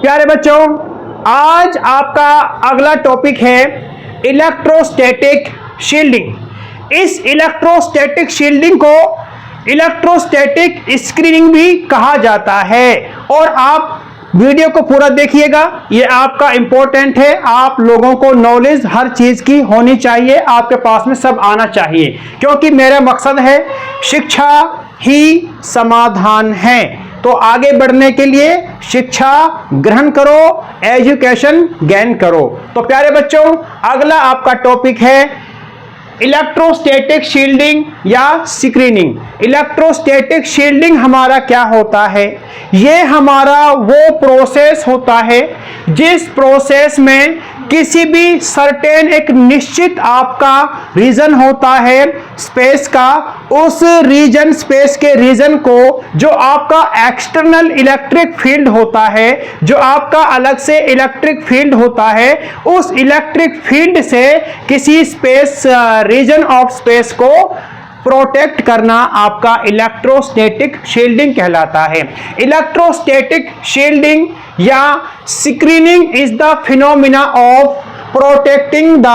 प्यारे बच्चों, आज आपका अगला टॉपिक है इलेक्ट्रोस्टैटिक शील्डिंग। इस इलेक्ट्रोस्टैटिक शील्डिंग को इलेक्ट्रोस्टैटिक स्क्रीनिंग भी कहा जाता है। और आप वीडियो को पूरा देखिएगा, ये आपका इंपॉर्टेंट है। आप लोगों को नॉलेज हर चीज की होनी चाहिए, आपके पास में सब आना चाहिए, क्योंकि मेरा मकसद है शिक्षा ही समाधान है। तो आगे बढ़ने के लिए शिक्षा ग्रहण करो, एजुकेशन गेन करो। तो प्यारे बच्चों, अगला आपका टॉपिक है इलेक्ट्रोस्टैटिक शील्डिंग या स्क्रीनिंग। इलेक्ट्रोस्टैटिक शील्डिंग हमारा क्या होता है? ये हमारा वो प्रोसेस होता है जिस प्रोसेस में किसी भी सर्टेन एक निश्चित आपका रीजन होता है स्पेस का, उस रीजन स्पेस के रीजन को जो आपका एक्सटर्नल इलेक्ट्रिक फील्ड होता है, जो आपका अलग से इलेक्ट्रिक फील्ड होता है, उस इलेक्ट्रिक फील्ड से किसी स्पेस रीजन ऑफ स्पेस को प्रोटेक्ट करना आपका इलेक्ट्रोस्टैटिक शील्डिंग कहलाता है। इलेक्ट्रोस्टैटिक शील्डिंग या screening is the phenomena of protecting the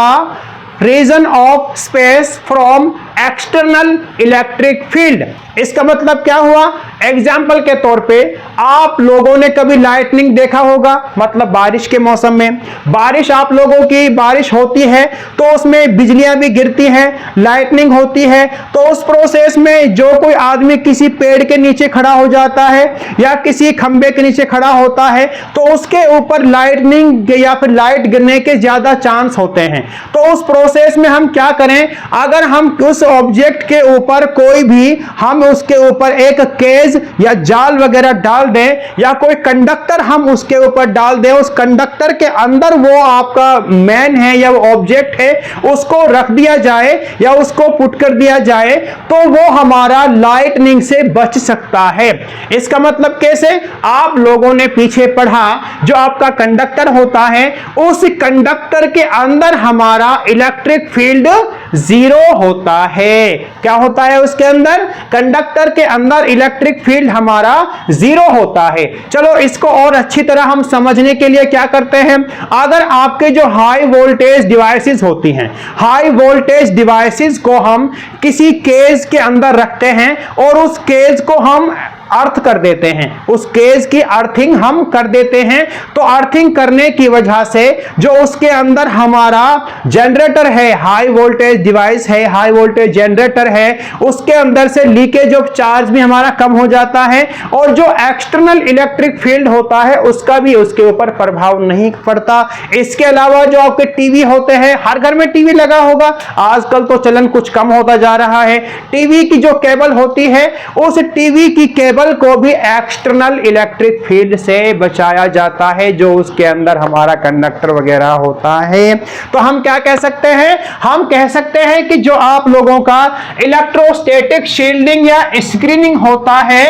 region of space from external electric field. इसका मतलब क्या हुआ? एग्जाम्पल के तौर पे आप लोगों ने कभी लाइटनिंग देखा होगा, मतलब बारिश के मौसम में बारिश, आप लोगों की बारिश होती है तो उसमें बिजलियां भी गिरती हैं, लाइटनिंग होती है। तो उस प्रोसेस में जो कोई आदमी किसी पेड़ के नीचे खड़ा हो जाता है या किसी खंबे के नीचे खड़ा होता है तो उसके ऊपर लाइटनिंग या फिर लाइट गिरने के ज्यादा चांस होते हैं। तो उस प्रोसेस में हम क्या करें? अगर हम उस ऑब्जेक्ट के ऊपर कोई भी हम उसके ऊपर एक केज या जाल वगैरह डाल दें या कोई कंडक्टर हम उसके ऊपर डाल दें, उस कंडक्टर के अंदर वो आपका मैन है या वो ऑब्जेक्ट है उसको रख दिया जाए या उसको पुट कर दिया जाए, तो वो हमारा लाइटनिंग से बच सकता है। इसका मतलब कैसे? आप लोगों ने पीछे पढ़ा, जो आपका कंडक्टर होता है उस कंडक्टर के अंदर हमारा इलेक्ट्रिक फील्ड जीरो होता है। क्या होता है उसके अंदर? कंडक्टर के अंदर इलेक्ट्रिक फील्ड हमारा जीरो होता है। चलो इसको और अच्छी तरह हम समझने के लिए क्या करते हैं, अगर आपके जो हाई वोल्टेज डिवाइसेस होती हैं, हाई वोल्टेज डिवाइसेस को हम किसी केज के अंदर रखते हैं और उस केज को हम अर्थ कर देते हैं, उस केज की अर्थिंग हम कर देते हैं। तो अर्थिंग करने की वजह से जो उसके अंदर हमारा जनरेटर है, हाई वोल्टेज डिवाइस है, हाई वोल्टेज जनरेटर है, उसके अंदर से लीकेज ऑफ चार्ज भी हमारा कम हो जाता है और जो एक्सटर्नल इलेक्ट्रिक फील्ड होता है उसका भी उसके ऊपर प्रभाव नहीं पड़ता। इसके अलावा जो आपके टीवी होते हैं, हर घर में टीवी लगा होगा, आजकल तो चलन कुछ कम होता जा रहा है। टीवी की जो केबल होती है, उस टीवी की केबल को भी एक्सटर्नल इलेक्ट्रिक फील्ड से बचाया जाता है, जो उसके अंदर हमारा कंडक्टर वगैरह होता है। तो हम क्या कह सकते हैं? हम कह सकते हैं कि जो आप लोगों का इलेक्ट्रोस्टैटिक शील्डिंग या स्क्रीनिंग होता है,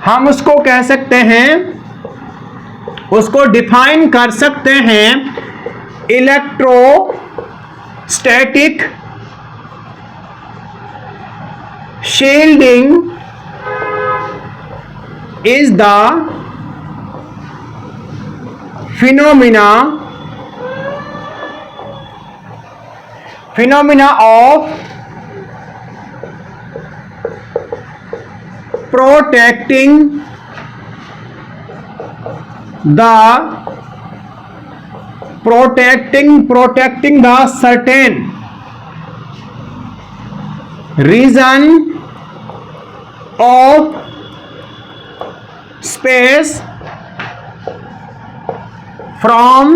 हम उसको कह सकते हैं, उसको डिफाइन कर सकते हैं, electrostatic shielding is the phenomena of protecting the certain region of space from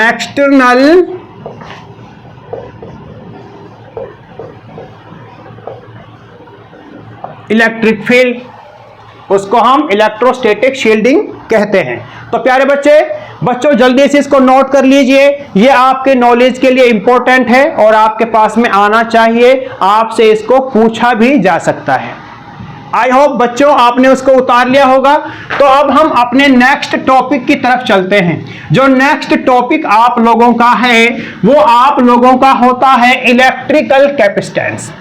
external electric field, उसको हम इलेक्ट्रोस्टैटिक शील्डिंग कहते हैं। तो प्यारे बच्चों जल्दी से इसको नोट कर लीजिए, ये आपके नॉलेज के लिए इंपॉर्टेंट है और आपके पास में आना चाहिए, आपसे इसको पूछा भी जा सकता है। आई होप बच्चों आपने उसको उतार लिया होगा। तो अब हम अपने नेक्स्ट टॉपिक की तरफ चलते हैं। जो नेक्स्ट टॉपिक आप लोगों का है वो आप लोगों का होता है इलेक्ट्रिकल कैपेसिटेंस।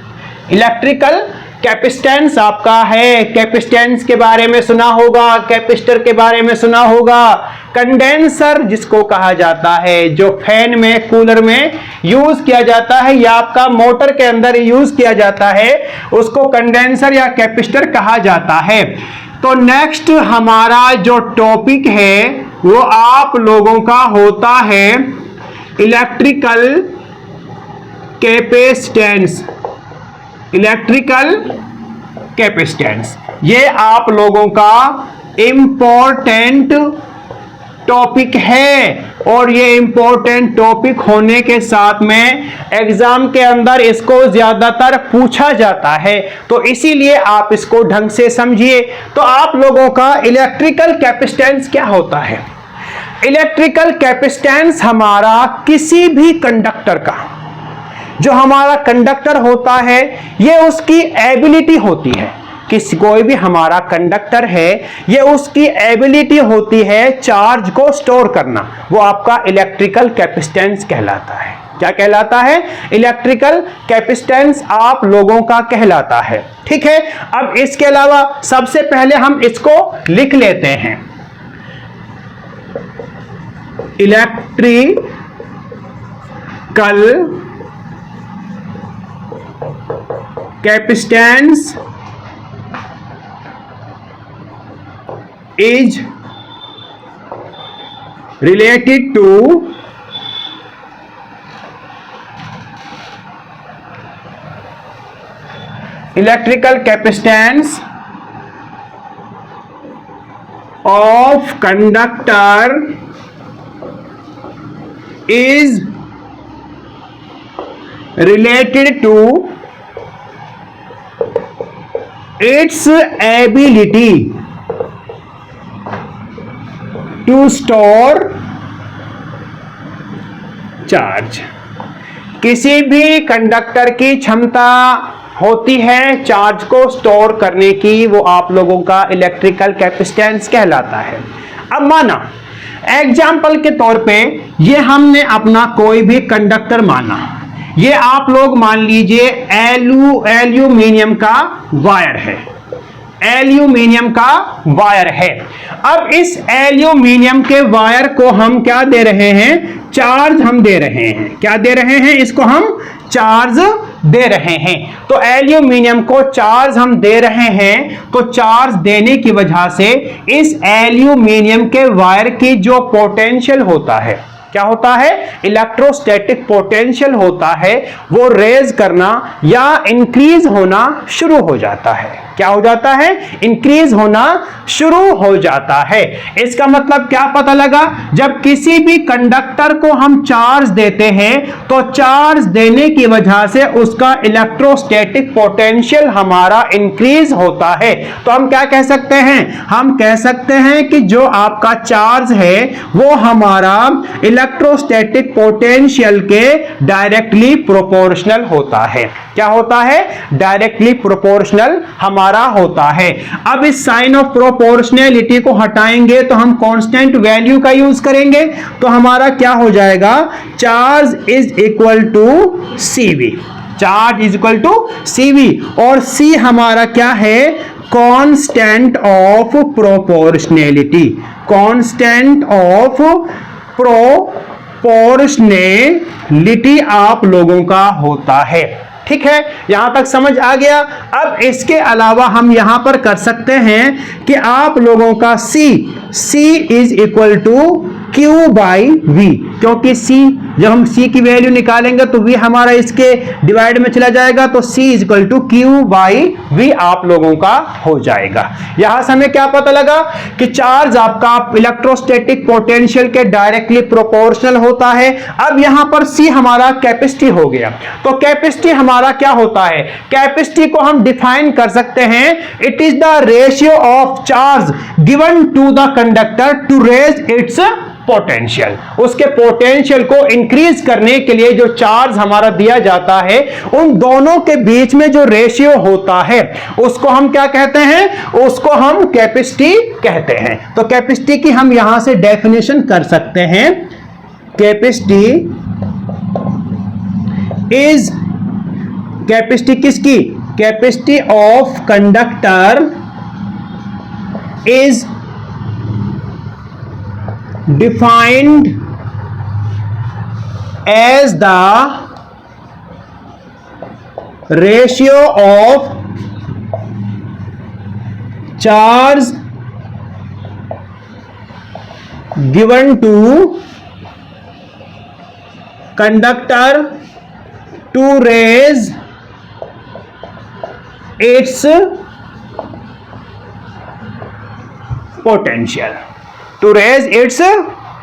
इलेक्ट्रिकल कैपेसिटेंस आपका है, कैपेसिटेंस के बारे में सुना होगा, कैपेसिटर के बारे में सुना होगा। कंडेंसर जिसको कहा जाता है, जो फैन में, कूलर में यूज किया जाता है या आपका मोटर के अंदर यूज किया जाता है, उसको कंडेंसर या कैपेसिटर कहा जाता है। तो नेक्स्ट हमारा जो टॉपिक है वो आप लोगों का होता है इलेक्ट्रिकल कैपेसिटेंस। इलेक्ट्रिकल कैपेसिटेंस ये आप लोगों का इंपॉर्टेंट टॉपिक है, और ये इंपॉर्टेंट टॉपिक होने के साथ में एग्जाम के अंदर इसको ज्यादातर पूछा जाता है, तो इसीलिए आप इसको ढंग से समझिए। तो आप लोगों का इलेक्ट्रिकल कैपेसिटेंस क्या होता है? इलेक्ट्रिकल कैपेसिटेंस हमारा किसी भी कंडक्टर का, जो हमारा कंडक्टर होता है, ये उसकी एबिलिटी होती है, किसी कोई भी हमारा कंडक्टर है ये उसकी एबिलिटी होती है चार्ज को स्टोर करना, वो आपका इलेक्ट्रिकल कैपेसिटेंस कहलाता है। क्या कहलाता है? इलेक्ट्रिकल कैपेसिटेंस आप लोगों का कहलाता है। ठीक है, अब इसके अलावा सबसे पहले हम इसको लिख लेते हैं। Electrical capacitance is related to electrical capacitance of conductor is related to its ability to store charge. किसी भी कंडक्टर की क्षमता होती है चार्ज को स्टोर करने की, वो आप लोगों का इलेक्ट्रिकल कैपेसिटेंस कहलाता है। अब माना एग्जाम्पल के तौर पे ये हमने अपना कोई भी कंडक्टर माना, ये आप लोग मान लीजिए एल्यूमिनियम का वायर है, एल्यूमिनियम का वायर है। अब इस एल्यूमिनियम के वायर को हम क्या दे रहे हैं? चार्ज हम दे रहे हैं। क्या दे रहे हैं? इसको हम चार्ज दे रहे हैं। तो एल्यूमिनियम को चार्ज हम दे रहे हैं, तो चार्ज देने की वजह से इस एल्यूमिनियम के वायर की जो पोटेंशियल होता है, क्या होता है? इलेक्ट्रोस्टैटिक पोटेंशियल होता है, वो रेज करना या इंक्रीज होना शुरू हो जाता है। क्या हो जाता है? इंक्रीज होना शुरू हो जाता है। इसका मतलब क्या पता लगा? जब किसी भी कंडक्टर को हम चार्ज देते हैं तो चार्ज देने की वजह से उसका इलेक्ट्रोस्टैटिक पोटेंशियल हमारा इंक्रीज होता है। तो हम क्या कह सकते हैं? हम कह सकते हैं कि जो आपका चार्ज है वो हमारा इलेक्ट्रोस्टैटिक पोटेंशियल के डायरेक्टली प्रोपोर्शनल होता है। क्या होता है? डायरेक्टली प्रोपोर्शनल हमारा होता है। अब इस साइन ऑफ प्रोपोर्शनैलिटी को हटाएंगे तो हम कांस्टेंट वैल्यू का यूज करेंगे, तो हमारा क्या हो जाएगा? Charge is equal to CV. Charge is equal to CV, और सी हमारा क्या है? Constant of proportionality. Constant of proportionality आप लोगों का होता है। ठीक है, यहां तक समझ आ गया। अब इसके अलावा हम यहां पर कर सकते हैं कि आप लोगों का C is equal to Q by V, क्योंकि C जब हम C की वैल्यू निकालेंगे तो V हमारा इसके डिवाइड में चला जाएगा, तो C is equal to Q by V आप लोगों का हो जाएगा। यहां से हमें क्या पता लगा कि चार्ज आपका इलेक्ट्रोस्टैटिक पोटेंशियल के डायरेक्टली प्रोपोर्शनल होता है। अब यहां पर C हमारा कैपेसिटी हो गया, तो कैपेसिटी हमारा क्या होता है? कैपेसिटी को हम डिफाइन कर सकते हैं, it is the ratio of charge given to the conductor to raise its potential. उसके पोटेंशियल को इंक्रीज करने के लिए जो चार्ज हमारा दिया जाता है, उन दोनों के बीच में जो रेशियो होता है उसको हम क्या कहते हैं? उसको हम कैपेसिटी कहते हैं। तो कैपेसिटी की हम यहां से डेफिनेशन कर सकते हैं, कैपेसिटी इज, कैपेसिटी किसकी? Capacity of conductor is defined as the ratio of charge given to conductor to raise its potential. To raise its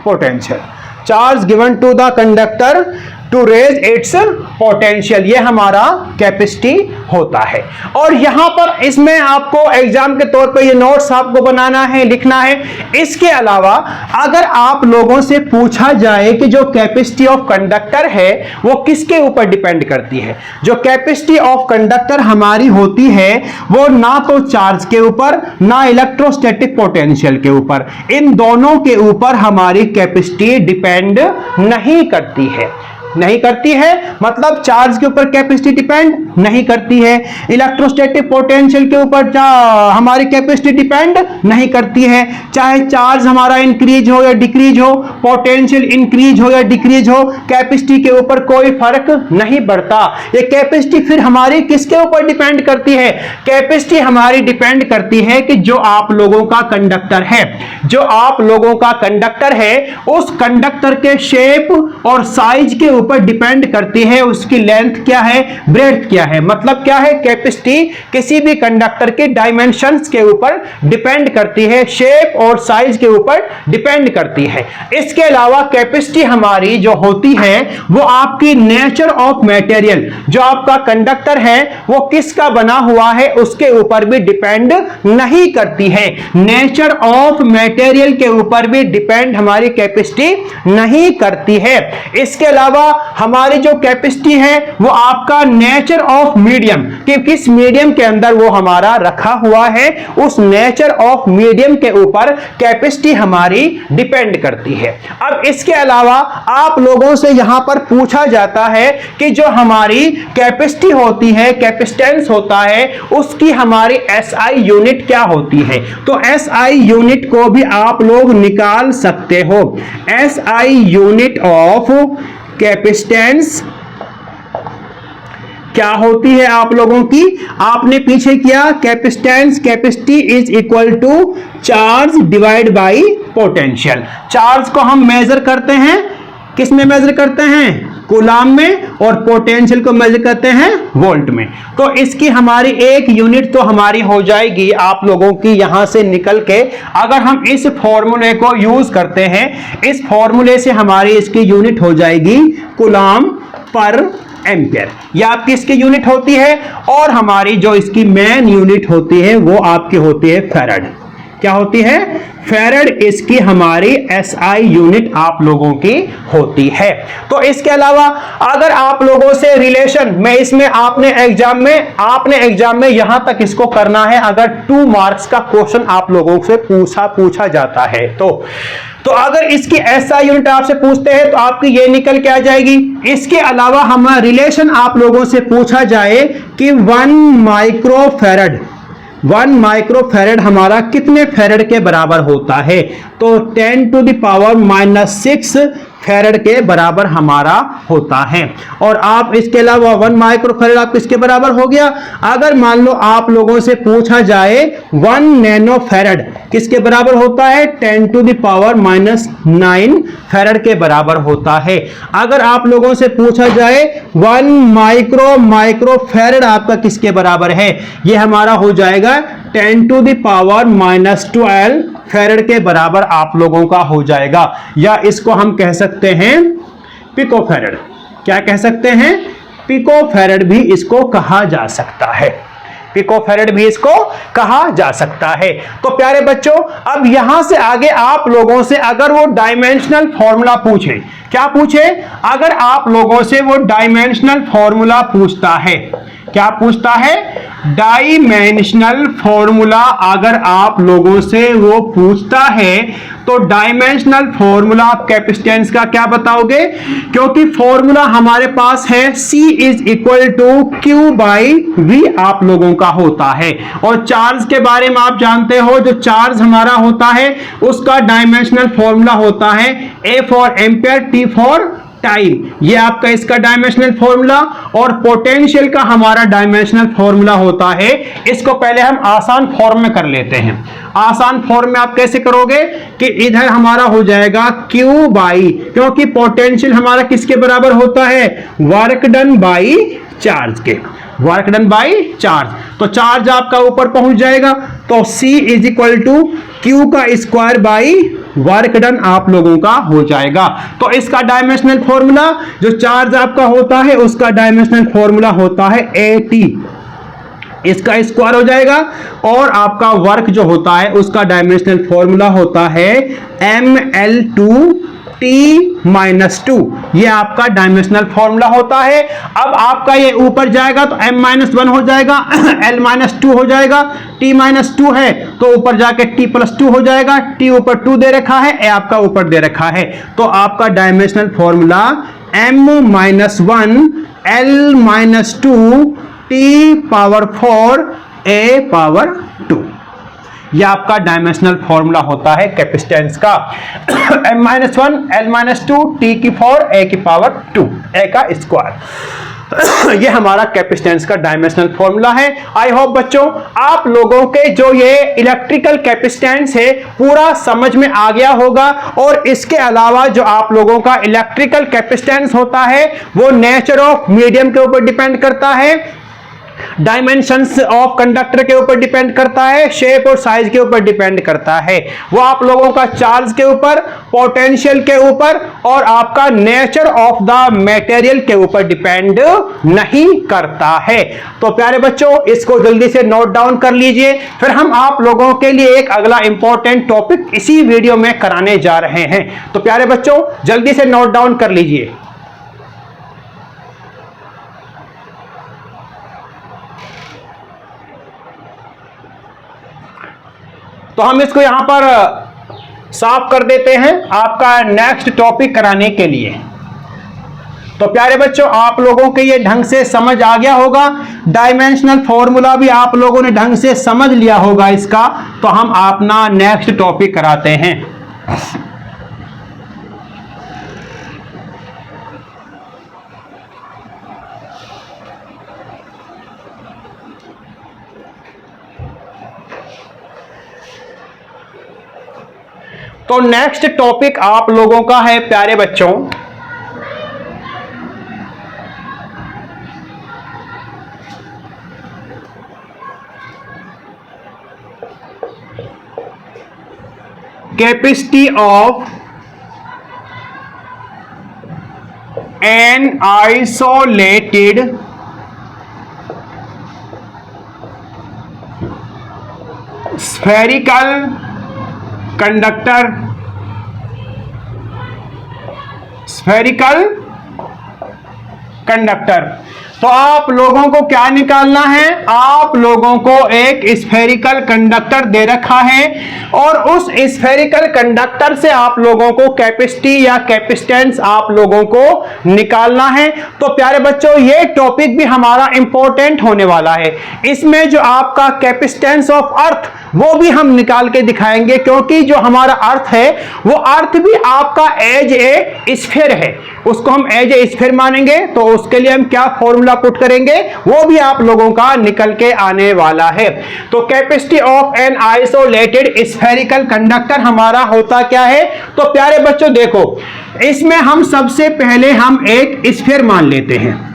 potential. Charge given to the conductor to raise its potential, ये हमारा capacity होता है। और यहां पर इसमें आपको exam के तौर पे ये नोट्स आपको बनाना है, लिखना है। इसके अलावा अगर आप लोगों से पूछा जाए कि जो कैपेसिटी ऑफ कंडक्टर है वो किसके ऊपर डिपेंड करती है, जो कैपेसिटी ऑफ कंडक्टर हमारी होती है वो ना तो चार्ज के ऊपर ना इलेक्ट्रोस्टैटिक पोटेंशियल के ऊपर, इन दोनों के ऊपर हमारी कैपेसिटी डिपेंड नहीं करती है। नहीं करती है मतलब चार्ज के ऊपर कैपेसिटी डिपेंड नहीं करती है, इलेक्ट्रोस्टैटिक पोटेंशियल के ऊपर हमारी कैपेसिटी डिपेंड नहीं करती है। चाहे चार्ज हमारा इंक्रीज हो या डिक्रीज हो, पोटेंशियल इंक्रीज हो या डिक्रीज हो, कैपेसिटी के ऊपर कोई फर्क नहीं पड़ता। ये कैपेसिटी फिर हमारी किसके ऊपर डिपेंड करती है? कैपेसिटी हमारी डिपेंड करती है कि जो आप लोगों का कंडक्टर है, जो आप लोगों का कंडक्टर है उस कंडक्टर के शेप और साइज के ऊपर डिपेंड करती है, उसकी लेंथ क्या है, ब्रेड्थ क्या है। मतलब क्या है, कैपेसिटी किसी भी कंडक्टर के डायमेंशंस के ऊपर डिपेंड करती है, शेप और साइज के ऊपर डिपेंड करती है। इसके अलावा कैपेसिटी हमारी जो होती है वो आपकी नेचर ऑफ मटेरियल, जो आपका कंडक्टर है वो किसका बना हुआ है उसके ऊपर भी डिपेंड नहीं करती है। नेचर ऑफ मटेरियल के ऊपर भी डिपेंड हमारी कैपेसिटी नहीं करती है। इसके अलावा हमारी जो कैपेसिटी है वो आपका नेचर ऑफ मीडियम, कि किस मीडियम के अंदर वो हमारा रखा हुआ है, उस नेचर ऑफ मीडियम के ऊपर कैपेसिटी हमारी डिपेंड करती है। अब इसके अलावा आप लोगों से यहां पर पूछा जाता है कि जो हमारी कैपेसिटी होती है, कैपेसिटेंस होता है, उसकी हमारी एसआई यूनिट क्या होती है। तो एसआई यूनिट को भी आप लोग निकाल सकते हो। एसआई यूनिट ऑफ कैपेसिटेंस क्या होती है आप लोगों की, आपने पीछे किया capacitance, capacity is equal to charge divide by potential. Charge को हम मेजर करते हैं, किस में मेजर करते हैं, कूलाम में, और पोटेंशियल को मेजर करते हैं वोल्ट में। तो इसकी हमारी एक यूनिट तो हमारी हो जाएगी आप लोगों की यहां से निकल के, अगर हम इस फॉर्मूले को यूज करते हैं, इस फॉर्मूले से हमारी इसकी यूनिट हो जाएगी कूलाम पर एम्पियर, ये आपकी इसकी यूनिट होती है। और हमारी जो इसकी मेन यूनिट होती है वो आपकी होती है फैराड। क्या होती है, फैराड इसकी हमारी एसआई यूनिट आप लोगों की होती है। तो इसके अलावा अगर आप लोगों से रिलेशन में, इसमें आपने एग्जाम में यहां तक इसको करना है, अगर 2 मार्क्स का क्वेश्चन आप लोगों से पूछा जाता है तो अगर इसकी एसआई यूनिट आपसे पूछते हैं तो आपकी ये निकल के आ जाएगी। इसके अलावा हमारा रिलेशन आप लोगों से पूछा जाए कि 1 माइक्रोफैरड हमारा कितने फैरड के बराबर होता है, तो 10⁻⁻6 फैरड के बराबर हमारा होता है। और आप इसके अलावा 1 माइक्रोफैरड आप किसके बराबर हो गया। अगर मान लो आप लोगों से पूछा जाए 1 नैनोफैरड किसके बराबर होता है, 10⁻⁹ फैरड के बराबर होता है। अगर आप लोगों से पूछा जाए 1 माइक्रोफैरड आपका किसके बराबर है, ये हमारा हो जाएगा 10⁻⁻12 फैरड के बराबर आप लोगों का हो जाएगा। या इसको हम कह सकते हैं पिकोफैरड। क्या कह सकते हैं, पिकोफैरड भी इसको कहा जा सकता है, पिकोफैरड भी इसको कहा जा सकता है। तो प्यारे बच्चों, अब यहां से आगे आप लोगों से अगर वो डायमेंशनल फॉर्मूला पूछे, क्या पूछे, अगर आप लोगों से वो डायमेंशनल फॉर्मूला पूछता है क्या पूछता है? डायमेंशनल फॉर्मूला अगर आप लोगों से वो पूछता है तो डायमेंशनल फॉर्मूला आप कैपेसिटेंस का क्या बताओगे? क्योंकि फॉर्मूला हमारे पास है C is equal to Q by V आप लोगों का होता है। और चार्ज के बारे में आप जानते हो, जो चार्ज हमारा होता है उसका डायमेंशनल फॉर्मूला होता है A for ampere, T for time, ये आपका इसका डायमेंशनल फॉर्मूला। और पोटेंशियल का हमारा डायमेंशनल फॉर्मूला होता है, इसको पहले हम आसान फॉर्म में कर लेते हैं। आसान फॉर्म में आप कैसे करोगे कि इधर हमारा हो जाएगा Q बाई, क्योंकि पोटेंशियल हमारा किसके बराबर होता है? वर्क डन बाई चार्ज के, वर्क डन बाई चार्ज। तो चार्ज आपका ऊपर पहुंच जाएगा, तो C is equal to Q का स्क्वायर बाई वर्क डन आप लोगों का हो जाएगा। तो इसका डायमेंशनल फॉर्मूला जो चार्ज आपका होता है उसका डायमेंशनल फॉर्मूला होता है AT, इसका स्क्वायर हो जाएगा। और आपका वर्क जो होता है उसका डायमेंशनल फॉर्मूला होता है ML2T-2, ये आपका डायमेंशनल फॉर्मूला होता है। अब आपका ये ऊपर जाएगा तो M-1 हो जाएगा, L-2 हो जाएगा, T-2 है तो ऊपर जाके T+2 हो जाएगा। T ऊपर 2 दे रखा है, A आपका ऊपर दे रखा है, तो आपका dimensional formula M-1 L-2 T⁴ A⁴ ये आपका डायमेंशनल फॉर्मूला होता है कैपेसिटेंस का। M-1 L-2 T⁴ A⁴ A का स्क्वायर, ये हमारा कैपेसिटेंस का डायमेंशनल फॉर्मूला है। आई होप बच्चों आप लोगों के जो ये इलेक्ट्रिकल कैपेसिटेंस है पूरा समझ में आ गया होगा। और इसके अलावा जो आप लोगों का इलेक्ट्रिकल कैपेसिटेंस होता है वो नेचर ऑफ मीडियम के ऊपर डिपेंड करता है, डायमेंशंस ऑफ कंडक्टर के ऊपर डिपेंड करता है, शेप और साइज के ऊपर डिपेंड करता है। वो आप लोगों का चार्ज के ऊपर, पोटेंशियल के ऊपर और आपका नेचर ऑफ द मटेरियल के ऊपर डिपेंड नहीं करता है। तो प्यारे बच्चों इसको जल्दी से नोट डाउन कर लीजिए, फिर हम आप लोगों के लिए एक अगला इंपॉर्टेंट टॉपिक इसी वीडियो में कराने जा रहे हैं। तो प्यारे बच्चों जल्दी से नोट डाउन कर लीजिए। तो हम इसको यहां पर साफ कर देते हैं आपका नेक्स्ट टॉपिक कराने के लिए। तो प्यारे बच्चों आप लोगों के ये ढंग से समझ आ गया होगा, डायमेंशनल फॉर्मूला भी आप लोगों ने ढंग से समझ लिया होगा इसका। तो हम अपना नेक्स्ट टॉपिक कराते हैं। तो नेक्स्ट टॉपिक आप लोगों का है प्यारे बच्चों capacity of an isolated spherical conductor, spherical conductor. तो आप लोगों को क्या निकालना है? आप लोगों को एक स्फेरिकल कंडक्टर दे रखा है और उस स्फेरिकल कंडक्टर से आप लोगों को कैपेसिटी या कैपेसिटेंस आप लोगों को निकालना है। तो प्यारे बच्चों ये टॉपिक भी हमारा इंपॉर्टेंट होने वाला है। इसमें जो आपका कैपेसिटेंस ऑफ अर्थ वो भी हम निकाल के दिखाएंगे, क्योंकि जो हमारा अर्थ है वो अर्थ भी आपका एज ए स्फीयर है, उसको हम एज ए स्फीयर मानेंगे। तो उसके लिए हम क्या फॉर्मूला पुट करेंगे वो भी आप लोगों का निकल के आने वाला है। तो capacity of an isolated spherical conductor हमारा होता क्या है? तो प्यारे बच्चों देखो इसमें हम सबसे पहले हम एक स्फीयर मान लेते हैं,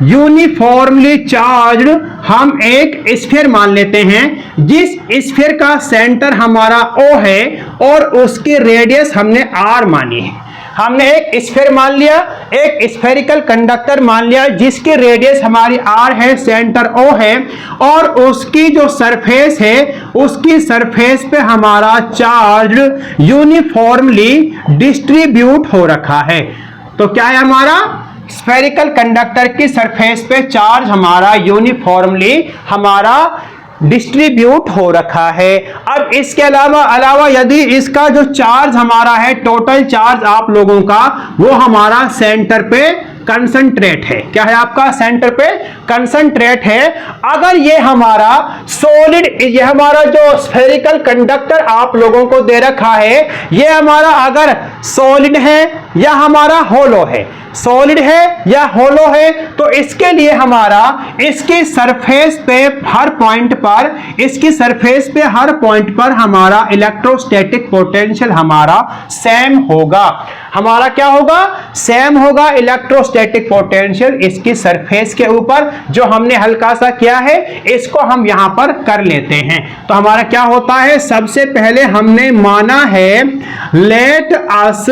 यूनिफॉर्मली चार्ज्ड हम एक स्फीयर मान लेते हैं जिस स्फीयर का सेंटर हमारा O है और उसकी रेडियस हमने R मानी है। हमने एक स्फीयर मान लिया, एक स्फेरिकल कंडक्टर मान लिया जिसकी रेडियस हमारी R है, सेंटर O है और उसकी जो सरफेस है उसकी सरफेस पे हमारा चार्ज यूनिफॉर्मली डिस्ट्रीब्यूट हो रखा है। तो क्या है हमारा स्फेरिकल कंडक्टर की सरफेस पे चार्ज हमारा यूनिफॉर्मली हमारा डिस्ट्रीब्यूट हो रखा है। अब इसके अलावा यदि इसका जो चार्ज हमारा है, टोटल चार्ज आप लोगों का, वो हमारा सेंटर पे कंसंट्रेट है। क्या है आपका? सेंटर पे कंसंट्रेट है। अगर ये हमारा सॉलिड, ये हमारा जो स्फेरिकल कंडक्टर आप लोगों को दे रखा है, ये हमारा अगर सॉलिड है या हमारा होलो है, सॉलिड है या होलो है, तो इसके लिए हमारा इसकी सरफेस पे हर पॉइंट पर, इसकी सरफेस पे हर पॉइंट पर हमारा इलेक्ट्रोस्टैटिक पोटेंशियल हमारा सेम होगा। हमारा क्या होगा? सेम होगा इलेक्ट्रोस्टैटिक पोटेंशियल इसकी सरफेस के ऊपर। जो हमने हल्का सा किया है इसको हम यहां पर कर लेते हैं। तो हमारा क्या होता है? सबसे पहले हमने माना है, let us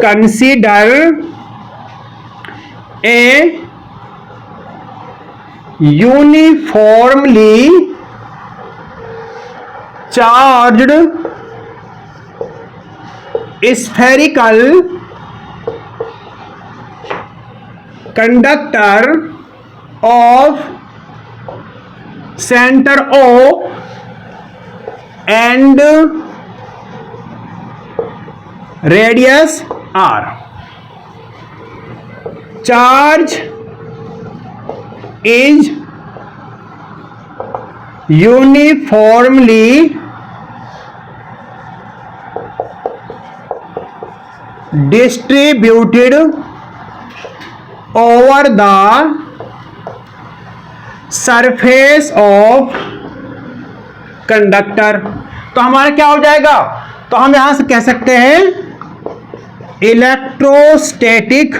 consider a uniformly charged spherical conductor of center O and radius r. Charge is uniformly distributed over the surface of conductor। तो हमारा क्या हो जाएगा? तो हम यहां से कह सकते हैं electrostatic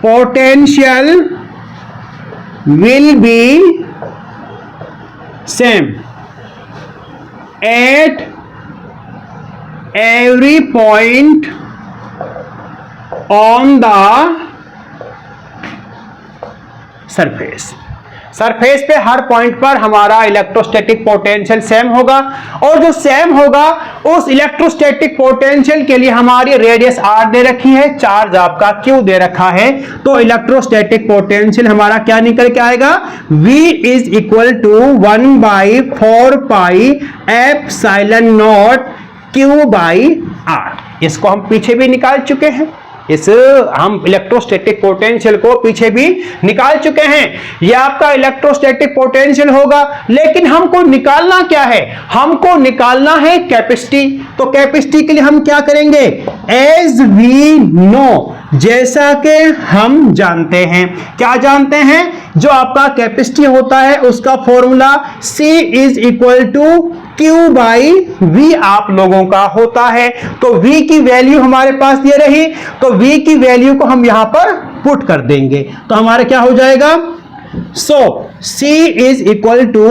potential will be same at every point on the surface। Surface पे हर पॉइंट पर हमारा इलेक्ट्रोस्टैटिक पोटेंशियल सेम होगा, और जो सेम होगा उस इलेक्ट्रोस्टैटिक पोटेंशियल के लिए हमारी रेडियस r दे रखी है, चार्ज आपका q दे रखा है। तो इलेक्ट्रोस्टैटिक पोटेंशियल हमारा क्या निकल के आएगा? v is equal to 1/4 pi epsilon naught q by r। इसको हम पीछे भी निकाल चुके हैं, इस हम इलेक्ट्रोस्टैटिक पोटेंशियल को पीछे भी निकाल चुके हैं। यह आपका इलेक्ट्रोस्टैटिक पोटेंशियल होगा, लेकिन हमको निकालना क्या है? हमको निकालना है कैपेसिटी। तो कैपेसिटी के लिए हम क्या करेंगे? एज वी नो, जैसा कि हम जानते हैं। क्या जानते हैं? जो आपका कैपेसिटी होता है उसका formula C is equal to Q by V आप लोगों का होता है। तो V की वैल्यू हमारे पास ये रही, तो V की वैल्यू को हम यहां पर पुट कर देंगे। तो हमारा क्या हो जाएगा? So C is equal to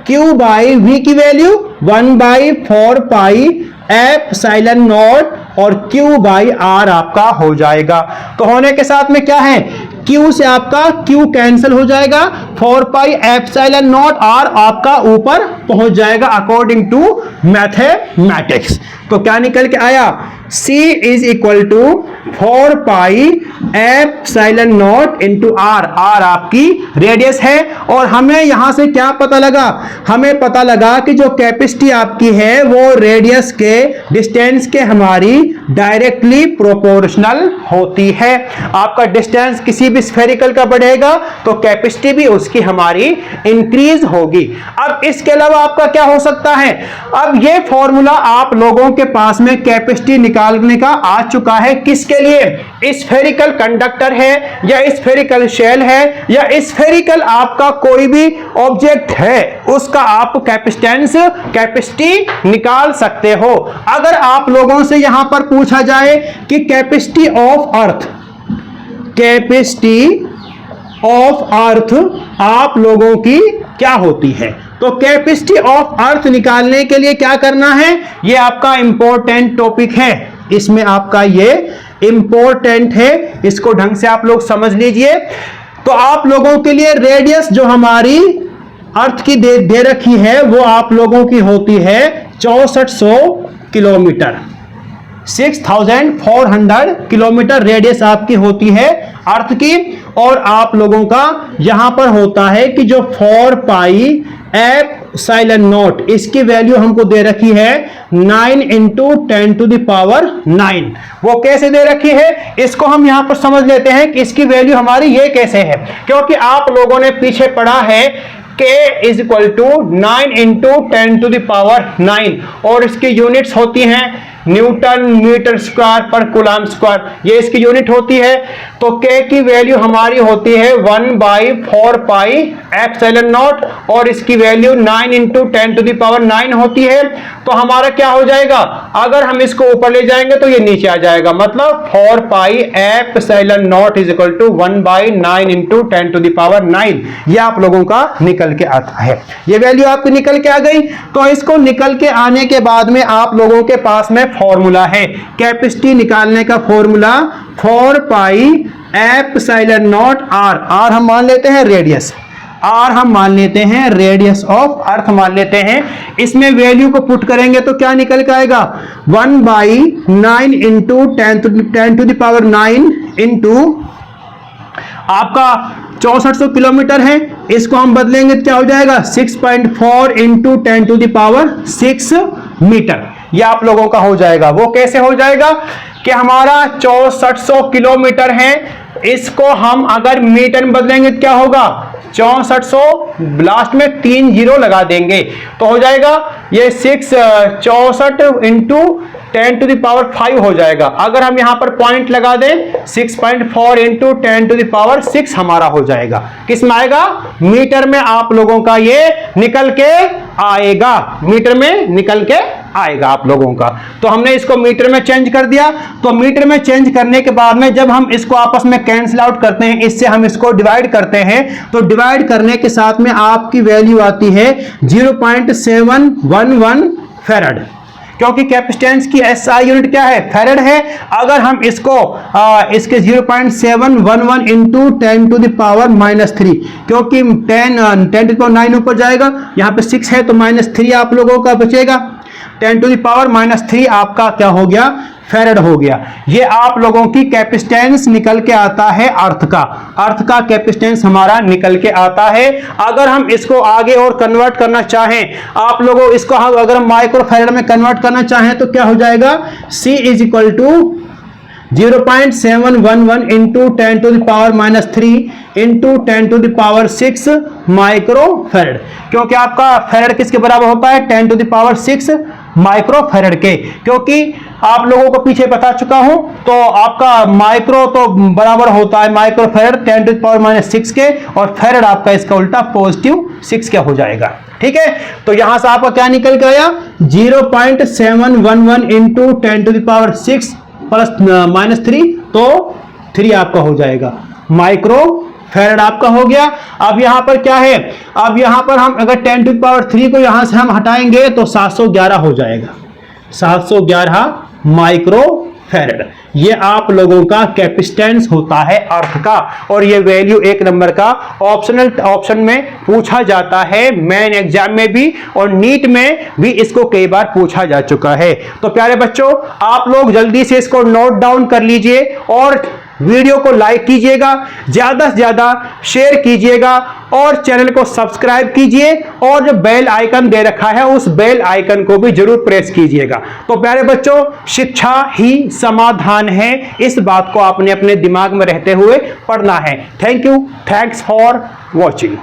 Q by V की वैल्यू 1/4 पाई एप्सिलॉन नॉट और Q बाई R आपका हो जाएगा। तो होने के साथ में क्या है? Q से आपका Q कैंसिल हो जाएगा, 4 पाई एप्सिलॉन नॉट R आपका ऊपर पहुंच जाएगा अकॉर्डिंग टू मैथमेटिक्स। तो क्या निकल के आया? C is equal to 4 pi epsilon naught into R। R आपकी रेडियस है, और हमें यहां से क्या पता लगा? हमें पता लगा कि जो कैपेसिटी आपकी है वो रेडियस के डिस्टेंस के हमारी डायरेक्टली प्रोपोर्शनल होती है। आपका डिस्टेंस किसी भी स्फेरिकल का बढ़ेगा तो कैपेसिटी भी उसकी हमारी इंक्रीज होगी। अब इसके अलावा आपका क्या हो सकता है? अब ये फॉर्मूला आप लोगों के पास में कैपेसिटी निकालने का आ चुका है। किसके लिए? स्फेरिकल कंडक्टर है या स्फेरिकल शेल है या स्फेरिकल आपका कोई भी ऑब्जेक्ट है, उसका आप कैपेसिटी निकाल सकते हो। अगर आप लोगों से यहां पर पूछा जाए कि कैपेसिटी ऑफ अर्थ आप लोगों की क्या होती है, तो कैपेसिटी ऑफ अर्थ निकालने के लिए क्या करना है? ये आपका इंपॉर्टेंट टॉपिक है, इसमें आपका ये इंपॉर्टेंट है, इसको ढंग से आप लोग समझ लीजिए। तो आप लोगों के लिए रेडियस जो हमारी अर्थ की दे रखी है वो आप लोगों की होती है 6400 किलोमीटर। 6400 किलोमीटर रेडियस आपकी होती है अर्थ की। और आप लोगों का यहां पर होता है कि जो 4 पाई एप्सिलॉन नॉट, इसकी वैल्यू हमको दे रखी है 9 इंटू 10 टू द पावर 9। वो कैसे दे रखी है इसको हम यहां पर समझ लेते हैं कि इसकी वैल्यू हमारी ये कैसे है। क्योंकि आप लोगों ने पीछे पढ़ा है K is equal to 9 into 10 to the power 9 और इसकी यूनिट्स होती हैं न्यूटन मीटर स्क्वायर पर कूलम स्क्वायर, ये इसकी यूनिट होती है। तो K की वैल्यू हमारी होती है 1/4 पाई एप्सिलॉन नॉट और इसकी value 9 into 10 to the power 9 होती है। तो हमारा क्या हो जाएगा, अगर हम इसको ऊपर ले जाएंगे तो ये नीचे आ जाएगा, मतलब 4 pi epsilon naught is equal to 1/9 into 10 to the power 9। ये आप लोगों का निकल के आता है, ये वैल्यू आपकी निकल के आ गई। तो इसको निकल के आने के बाद में आप लोगों के पास में फॉर्मूला है, कैपेसिटी निकालने का formula 4 pi epsilon naught R, R हम मान लेते हैं रेडियस, आर हम मान लेते हैं रेडियस ऑफ अर्थ मान लेते हैं। इसमें वैल्यू को पुट करेंगे तो क्या निकल के आएगा 1/9 into 10 to the power 9 into आपका 6400 किलोमीटर है, इसको हम बदलेंगे क्या हो जाएगा 6.4 into 10 to the power 6 metre. यह आप लोगों का हो जाएगा। वो कैसे हो जाएगा कि हमारा 6400 किलोमीटर है, इसको हम अगर मीटर में बदलेंगे तो क्या होगा 6400 लास्ट में 3 जीरो लगा देंगे तो हो जाएगा ये 64 इंटू 10 टू द पावर 5 हो जाएगा। अगर हम यहां पर पॉइंट लगा दें 6.4 इंटू 10 टू द पावर 6 हमारा हो जाएगा। किस में आएगा, मीटर में आप लोगों का ये निकल के आएगा, मीटर में निकल के आएगा आप लोगों का। तो हमने इसको मीटर में चेंज कर दिया। तो मीटर में चेंज करने के बाद में जब हम इसको आपस में कैंसिल आउट करते हैं, इससे हम इसको डिवाइड करते हैं, तो डिवाइड करने के साथ में आपकी वैल्यू आती है 0.711 फैराड, क्योंकि कैपेसिटेंस की एसआई यूनिट क्या है फैराड है। अगर हम इसको इसके 0.711 इंटू 10 टू द पावर -3, क्योंकि 10 टू पावर 9 ऊपर जाएगा, यहाँ पे 6 है तो -3 आप लोगों का बचेगा, 10 टू द पावर -3 आपका क्या हो गया फैराड हो गया। ये आप लोगों की कैपेसिटेंस निकल के आता है अर्थ का कैपेसिटेंस हमारा निकल के आता है। अगर हम इसको आगे और कन्वर्ट करना चाहें, आप लोगों इसको अगर हम माइक्रो फैराड में कन्वर्ट करना चाहें तो क्या हो जाएगा C is equal to 0.711 into 10 to the power -3 into 10 to the power 6 micro farad, क्योंकि आपका फैराड किसके बराबर होता है 10 to the power 6 micro farad के। क्योंकि आप लोगों को पीछे बता चुका हूं, तो आपका माइक्रो तो बराबर होता है micro farad 10 to the power -6 के, और फैराड आपका इसका उल्टा +6 के हो जाएगा। ठीक है, तो यहां से आपका क्या निकल के आया 0.711 into 10 to the power 6 plus -3, तो 3 आपका हो जाएगा माइक्रो फैराड आपका हो गया। अब यहां पर क्या है, अब यहां पर हम अगर 10 टू द पावर 3 को यहां से हम हटाएंगे तो 711 हो जाएगा, 711 माइक्रो फैराड। ये आप लोगों का कैपेसिटेंस होता है अर्थ का, और ये वैल्यू 1 नंबर का ऑप्शन में पूछा जाता है, मेन एग्जाम में भी और नीट में भी इसको कई बार पूछा जा चुका है। तो प्यारे बच्चों, आप लोग जल्दी से इसको नोट डाउन कर लीजिए और वीडियो को लाइक कीजिएगा, ज्यादा से ज्यादा शेयर कीजिएगा और चैनल को सब्सक्राइब कीजिए, और जो बेल आइकन दे रखा है उस बेल आइकन को भी जरूर प्रेस कीजिएगा। तो प्यारे बच्चों, शिक्षा ही समाधान है, इस बात को आपने अपने दिमाग में रहते हुए पढ़ना है। Thank you, thanks for watching.